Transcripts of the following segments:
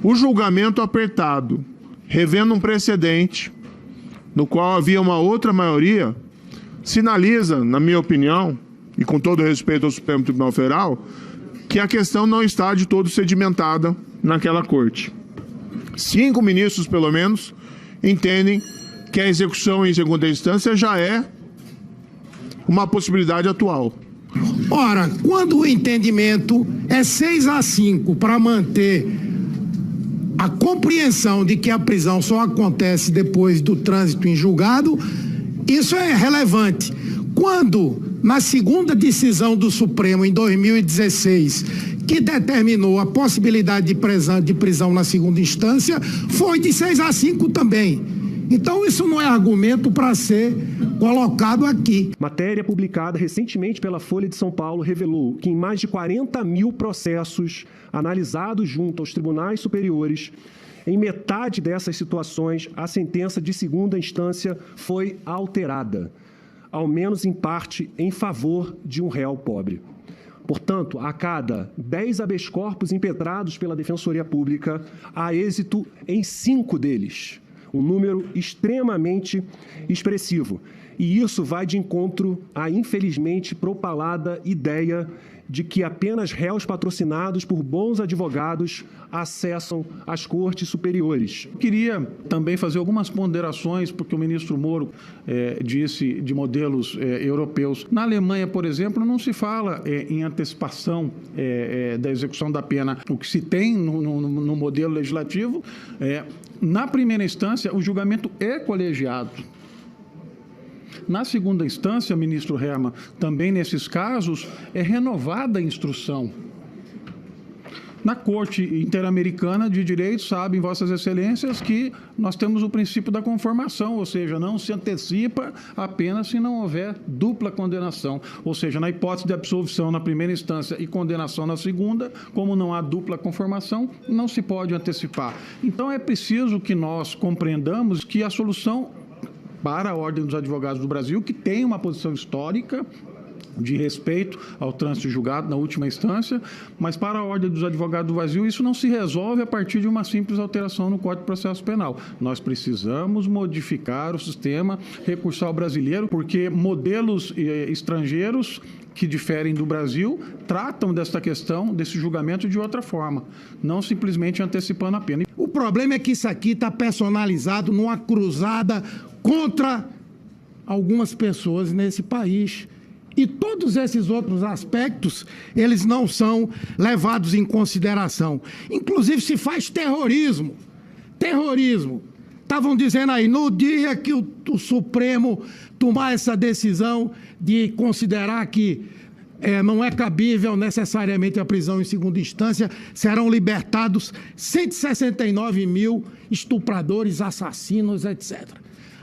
O julgamento apertado, revendo um precedente no qual havia uma outra maioria, sinaliza, na minha opinião, e com todo respeito ao Supremo Tribunal Federal, que a questão não está de todo sedimentada naquela corte. 5 ministros, pelo menos, entendem que a execução em segunda instância já é uma possibilidade atual. Ora, quando o entendimento é 6-5 para manter a compreensão de que a prisão só acontece depois do trânsito em julgado, isso é relevante. Quando, na segunda decisão do Supremo, em 2016, que determinou a possibilidade de prisão na segunda instância, foi de 6-5 também. Então, isso não é argumento para ser colocado aqui. Matéria publicada recentemente pela Folha de São Paulo revelou que em mais de 40 mil processos analisados junto aos tribunais superiores, em metade dessas situações, a sentença de segunda instância foi alterada, ao menos em parte em favor de um réu pobre. Portanto, a cada 10 habeas corpus impetrados pela Defensoria Pública, há êxito em 5 deles. Um número extremamente expressivo. E isso vai de encontro à, infelizmente, propalada ideia de que apenas réus patrocinados por bons advogados acessam as cortes superiores. Eu queria também fazer algumas ponderações, porque o ministro Moro disse de modelos europeus. Na Alemanha, por exemplo, não se fala em antecipação da execução da pena. O que se tem no modelo legislativo na primeira instância, o julgamento é colegiado. Na segunda instância, ministro Herman, também nesses casos, é renovada a instrução. Na Corte Interamericana de Direito, sabem, Vossas Excelências, que nós temos o princípio da conformação, ou seja, não se antecipa apenas se não houver dupla condenação. Ou seja, na hipótese de absolvição na primeira instância e condenação na segunda, como não há dupla conformação, não se pode antecipar. Então, é preciso que nós compreendamos que a solução para a Ordem dos Advogados do Brasil, que tem uma posição histórica de respeito ao trânsito julgado na última instância, mas para a Ordem dos Advogados do Brasil isso não se resolve a partir de uma simples alteração no Código de Processo Penal. Nós precisamos modificar o sistema recursal brasileiro, porque modelos estrangeiros que diferem do Brasil tratam desta questão, desse julgamento de outra forma, não simplesmente antecipando a pena. O problema é que isso aqui está personalizado numa cruzada contra algumas pessoas nesse país. E todos esses outros aspectos, eles não são levados em consideração. Inclusive, se faz terrorismo. Terrorismo. Estavam dizendo aí, no dia que o Supremo tomar essa decisão de considerar que não é cabível necessariamente a prisão em segunda instância, serão libertados 169 mil estupradores, assassinos, etc.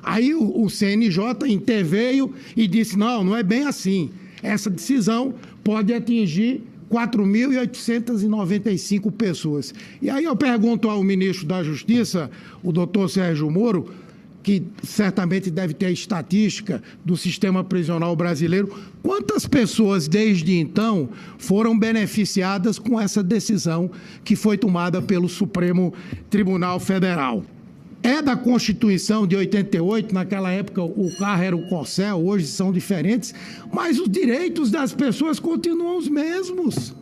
Aí o CNJ interveio e disse, não é bem assim. Essa decisão pode atingir 4.895 pessoas. E aí eu pergunto ao ministro da Justiça, o doutor Sérgio Moro, que certamente deve ter a estatística do sistema prisional brasileiro, quantas pessoas desde então foram beneficiadas com essa decisão que foi tomada pelo Supremo Tribunal Federal? É da Constituição de 88, naquela época o carro era o Corcel, hoje são diferentes, mas os direitos das pessoas continuam os mesmos.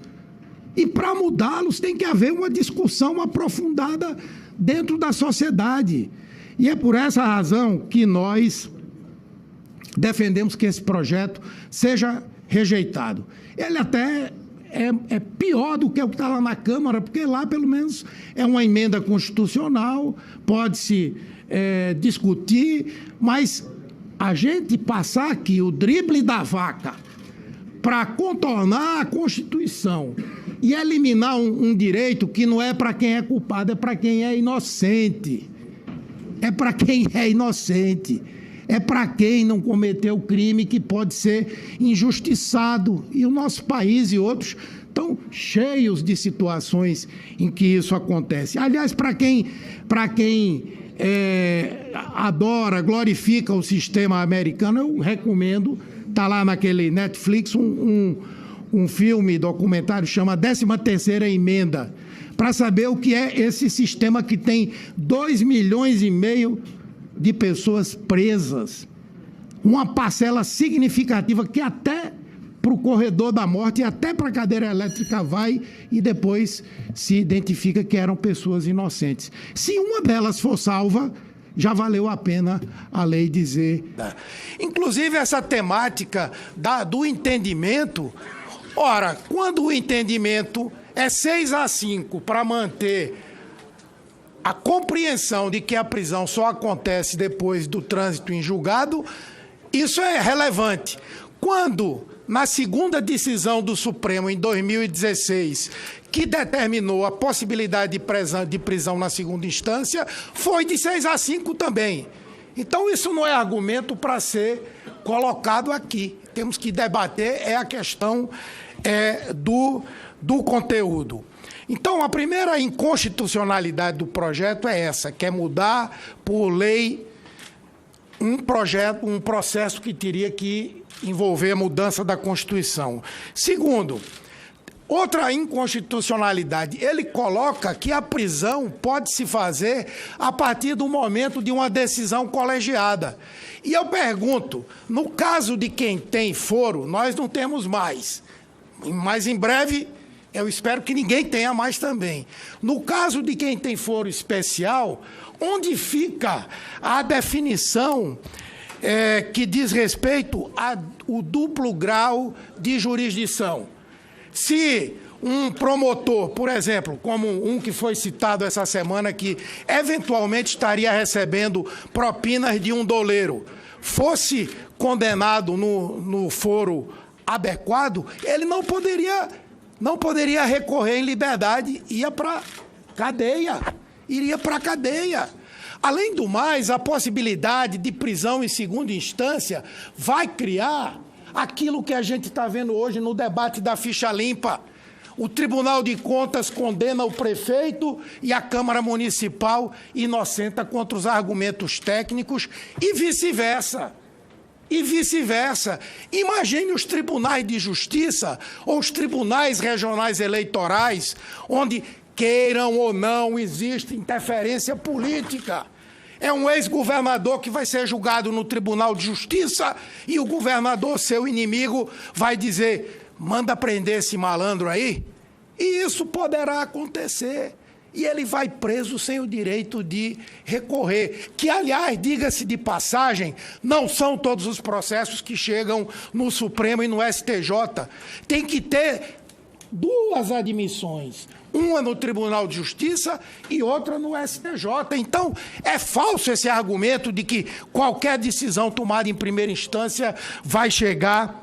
E para mudá-los tem que haver uma discussão aprofundada dentro da sociedade. E é por essa razão que nós defendemos que esse projeto seja rejeitado. Ele até é pior do que o que está lá na Câmara, porque lá, pelo menos, é uma emenda constitucional, pode-se discutir, mas a gente passar aqui o drible da vaca para contornar a Constituição e eliminar um direito que não é para quem é culpado, é para quem é inocente. É para quem é inocente. É para quem não cometeu crime que pode ser injustiçado. E o nosso país e outros estão cheios de situações em que isso acontece. Aliás, para quem adora, glorifica o sistema americano, eu recomendo, está lá naquele Netflix, um filme, documentário, chama 13ª Emenda. para saber o que é esse sistema que tem 2,5 milhões de pessoas presas. Uma parcela significativa que até para o corredor da morte e até para a cadeira elétrica vai e depois se identifica que eram pessoas inocentes. Se uma delas for salva, já valeu a pena a lei dizer. Inclusive essa temática do entendimento, ora, quando o entendimento é 6-5 para manter a compreensão de que a prisão só acontece depois do trânsito em julgado, isso é relevante. Quando, na segunda decisão do Supremo, em 2016, que determinou a possibilidade de prisão na segunda instância, foi de 6-5 também. Então, isso não é argumento para ser colocado aqui. Temos que debater a questão do conteúdo. Então, a primeira inconstitucionalidade do projeto é essa, que é mudar por lei um processo que teria que envolver a mudança da Constituição. Segundo, outra inconstitucionalidade, ele coloca que a prisão pode se fazer a partir do momento de uma decisão colegiada. E eu pergunto, no caso de quem tem foro, nós não temos mais, mas em breve eu espero que ninguém tenha mais também. No caso de quem tem foro especial, onde fica a definição que diz respeito ao duplo grau de jurisdição? Se um promotor, por exemplo, como um que foi citado essa semana, que eventualmente estaria recebendo propinas de um doleiro, fosse condenado no foro adequado, ele não poderia recorrer em liberdade, iria para cadeia. Além do mais, a possibilidade de prisão em segunda instância vai criar aquilo que a gente está vendo hoje no debate da ficha limpa. O Tribunal de Contas condena o prefeito e a Câmara Municipal inocenta contra os argumentos técnicos e vice-versa. Imagine os tribunais de justiça ou os tribunais regionais eleitorais, onde, queiram ou não, existe interferência política. É um ex-governador que vai ser julgado no Tribunal de Justiça e o governador, seu inimigo, vai dizer: manda prender esse malandro aí. E isso poderá acontecer. E ele vai preso sem o direito de recorrer. Que, aliás, diga-se de passagem, não são todos os processos que chegam no Supremo e no STJ. Tem que ter duas admissões. Uma no Tribunal de Justiça e outra no STJ. Então, é falso esse argumento de que qualquer decisão tomada em primeira instância vai chegar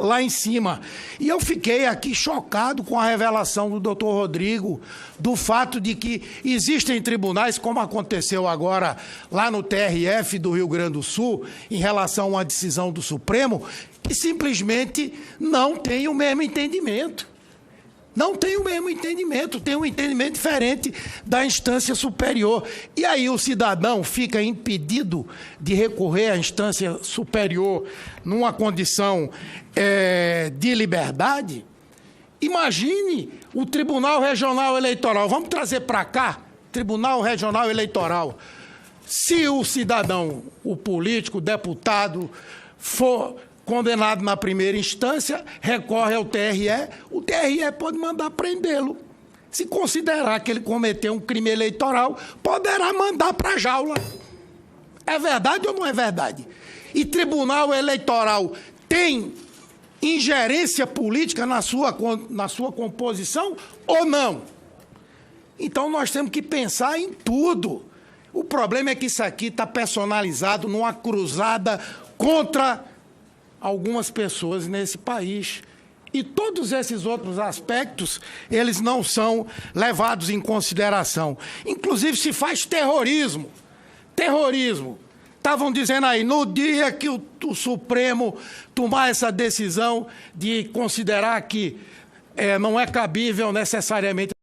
lá em cima. E eu fiquei aqui chocado com a revelação do doutor Rodrigo, do fato de que existem tribunais, como aconteceu agora lá no TRF do Rio Grande do Sul, em relação a uma decisão do Supremo, que simplesmente não tem o mesmo entendimento. Não tem o mesmo entendimento, tem um entendimento diferente da instância superior. E aí o cidadão fica impedido de recorrer à instância superior numa condição de liberdade. Imagine o Tribunal Regional Eleitoral. Vamos trazer para cá, Tribunal Regional Eleitoral. Se o cidadão, o político, o deputado, for condenado na primeira instância, recorre ao TRE, o TRE pode mandar prendê-lo. Se considerar que ele cometeu um crime eleitoral, poderá mandar para a jaula. É verdade ou não é verdade? E Tribunal Eleitoral tem ingerência política na sua composição ou não? Então nós temos que pensar em tudo. O problema é que isso aqui está personalizado numa cruzada contra algumas pessoas nesse país. E todos esses outros aspectos, eles não são levados em consideração. Inclusive, se faz terrorismo. Terrorismo. Estavam dizendo aí, no dia que o Supremo tomar essa decisão de considerar que não é cabível necessariamente